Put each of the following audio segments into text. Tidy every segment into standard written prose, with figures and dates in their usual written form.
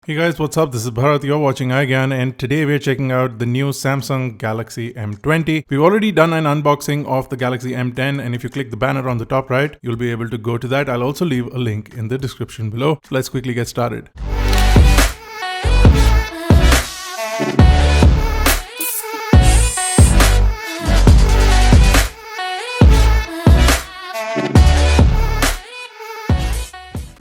Hey guys, what's up? This is Bharat. You're watching iGyaan, and today we're checking out the new Samsung Galaxy M20. We've already done an unboxing of the Galaxy M10, and if you click the banner on the top right, you'll be able to go to that. I'll also leave a link in the description below. So let's quickly get started.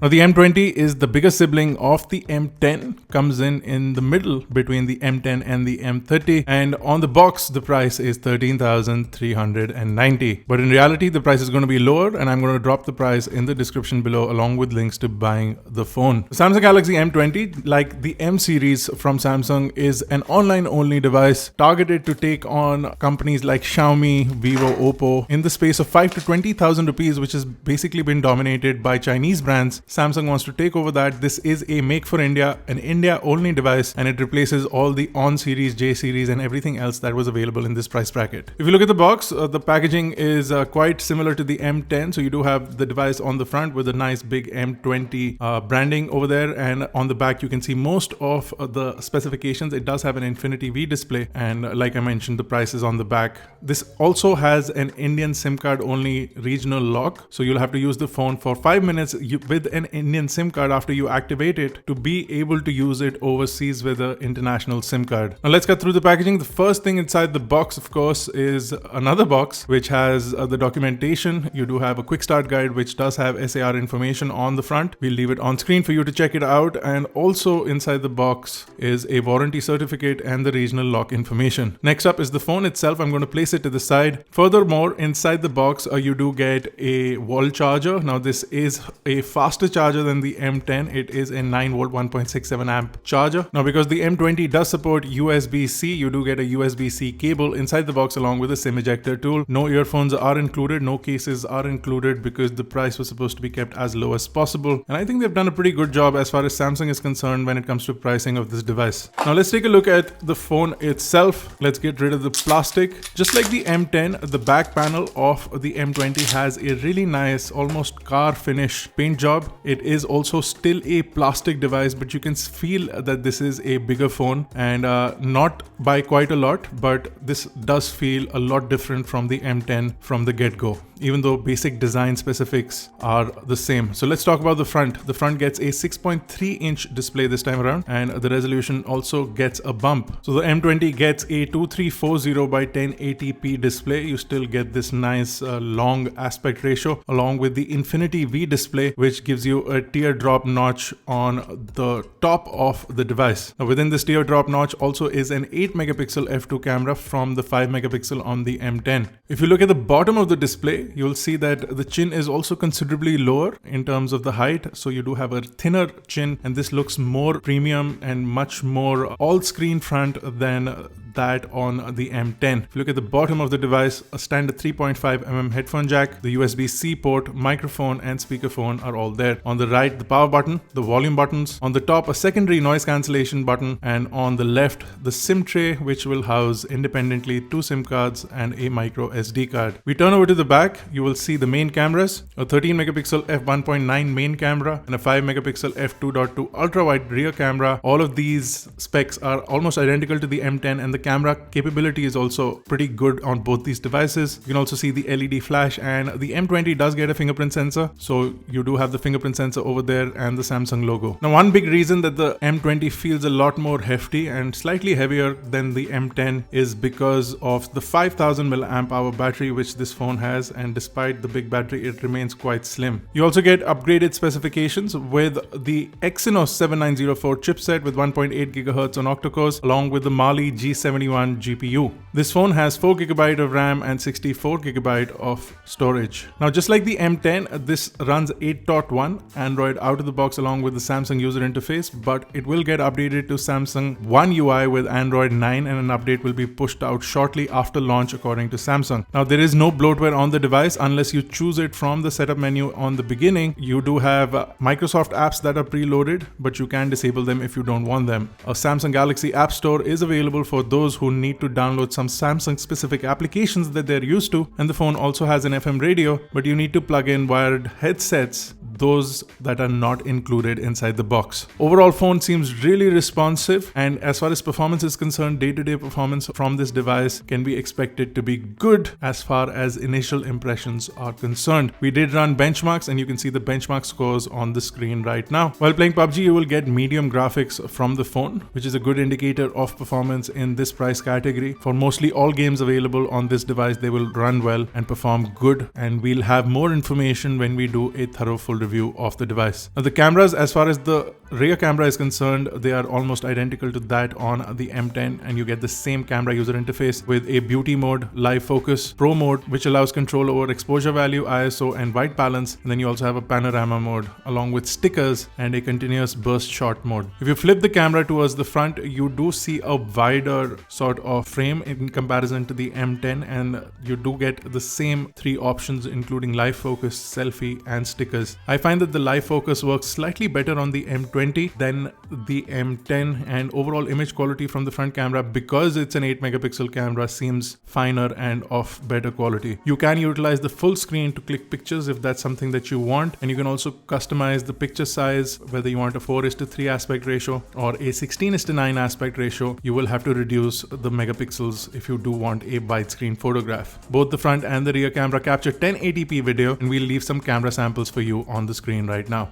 Now the M20 is the bigger sibling of the M10, comes in the middle between the M10 and the M30, and on the box the price is 13,390. But in reality the price is going to be lower, and I'm going to drop the price in the description below along with links to buying the phone. The Samsung Galaxy M20, like the M series from Samsung, is an online only device targeted to take on companies like Xiaomi, Vivo, Oppo in the space of 5 to 20,000 rupees, which has basically been dominated by Chinese brands. Samsung wants to take over that. This is a make for India, an India only device, and it replaces all the On series, J series and everything else that was available in this price bracket. If you look at the box, the packaging is quite similar to the M10. So you do have the device on the front with a nice big M20 branding over there, and on the back you can see most of the specifications. It does have an Infinity V display, and like I mentioned, the price is on the back. This also has an Indian SIM card only regional lock, so you'll have to use the phone for 5 minutes with an Indian SIM card after you activate it to be able to use it overseas with an international SIM card. Now let's get through the packaging. The first thing inside the box, of course, is another box which has the documentation. You do have a quick start guide which does have SAR information on the front. We'll leave it on screen for you to check it out, and also inside the box is a warranty certificate and the regional lock information. Next up is the phone itself. I'm going to place it to the side. Furthermore, inside the box you do get a wall charger. Now this is a faster charger than the M10. It is a 9 volt 1.67 amp charger. Now because the M20 does support USB-C, you do get a USB-C cable inside the box along with a SIM ejector tool. No earphones are included, no cases are included because the price was supposed to be kept as low as possible, and I think they've done a pretty good job as far as Samsung is concerned when it comes to pricing of this device. Now let's take a look at the phone itself. Let's get rid of the plastic. Just like the M10, the back panel of the M20 has a really nice, almost car finish paint job. It is also still a plastic device, but you can feel that this is a bigger phone, and not by quite a lot, but this does feel a lot different from the M10 from the get-go, even though basic design specifics are the same. So let's talk about the front. The front gets a 6.3-inch display this time around, and the resolution also gets a bump. So the M20 gets a 2340 by 1080p display. You still get this nice long aspect ratio along with the Infinity V display, which gives you a teardrop notch on the top of the device. Now within this teardrop notch also is an 8 megapixel f2 camera from the 5 megapixel on the M10. If you look at the bottom of the display, you'll see that the chin is also considerably lower in terms of the height. So you do have a thinner chin, and this looks more premium and much more all screen front than that on the M10. If you look at the bottom of the device, a standard 3.5mm headphone jack, the USB-C port, microphone and speakerphone are all there. On the right, the power button, the volume buttons. On the top, a secondary noise cancellation button, and on the left, the SIM tray, which will house independently 2 SIM cards and a micro SD card. We turn over to the back, you will see the main cameras, a 13 megapixel f1.9 main camera and a 5 megapixel f2.2 ultra wide rear camera. All of these specs are almost identical to the M10, and the camera capability is also pretty good on both these devices. You can also see the LED flash, and the M20 does get a fingerprint sensor, so you do have the fingerprint sensor over there and the Samsung logo. Now one big reason that the M20 feels a lot more hefty and slightly heavier than the M10 is because of the 5000 mAh battery which this phone has, and despite the big battery it remains quite slim. You also get upgraded specifications with the Exynos 7904 chipset with 1.8 GHz on octa-cores along with the Mali G71 GPU. This phone has 4GB of RAM and 64GB of storage. Now just like the M10, this runs 8.1 Android out of the box along with the Samsung user interface, but it will get updated to Samsung One UI with Android 9, and an update will be pushed out shortly after launch according to Samsung. Now there is no bloatware on the device. device unless you choose it from the setup menu on the beginning. You do have Microsoft apps that are preloaded, but you can disable them if you don't want them. A Samsung Galaxy App Store is available for those who need to download some Samsung specific applications that they're used to, and the phone also has an FM radio, but you need to plug in wired headsets, those that are not included inside the box. Overall, phone seems really responsive, and as far as performance is concerned, day-to-day performance from this device can be expected to be good as far as initial impressions are concerned. We did run benchmarks, and you can see the benchmark scores on the screen right now. While playing PUBG, you will get medium graphics from the phone, which is a good indicator of performance in this price category. For mostly all games available on this device, they will run well and perform good, and we'll have more information when we do a thorough full review of the device. Now, the cameras, as far as the rear camera is concerned, they are almost identical to that on the M10, and you get the same camera user interface with a beauty mode, live focus, pro mode, which allows control over exposure value, ISO, and white balance, and then you also have a panorama mode along with stickers and a continuous burst shot mode. If you flip the camera towards the front, you do see a wider sort of frame in comparison to the M10, and you do get the same three options including live focus, selfie, and stickers. I find that the live focus works slightly better on the M20 than the M10, and overall image quality from the front camera, because it's an 8 megapixel camera, seems finer and of better quality. You can utilize the full screen to click pictures if that's something that you want, and you can also customize the picture size, whether you want a 4:3 aspect ratio or a 16:9 aspect ratio. You will have to reduce the megapixels if you do want a widescreen photograph. Both the front and the rear camera capture 1080p video, and we'll leave some camera samples for you on the screen right now.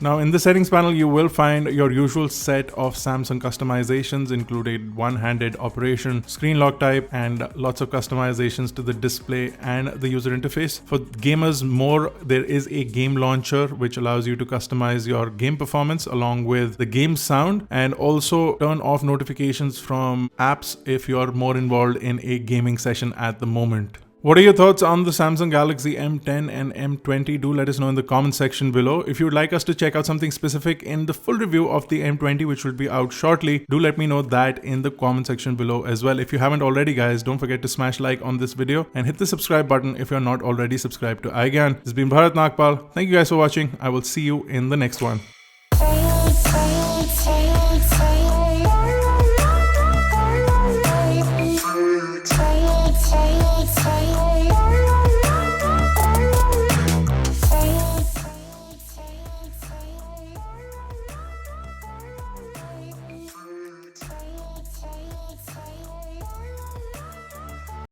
Now, in the settings panel, you will find your usual set of Samsung customizations, including one-handed operation, screen lock type, and lots of customizations to the display and the user interface. For gamers more, there is a game launcher which allows you to customize your game performance along with the game sound, and also turn off notifications from apps if you're more involved in a gaming session at the moment. What are your thoughts on the Samsung Galaxy M10 and M20? Do let us know in the comment section below. If you'd like us to check out something specific in the full review of the M20, which will be out shortly, do let me know that in the comment section below as well. If you haven't already, guys, don't forget to smash like on this video and hit the subscribe button if you're not already subscribed to iGyaan. This has been Bharat Nagpal. Thank you guys for watching. I will see you in the next one.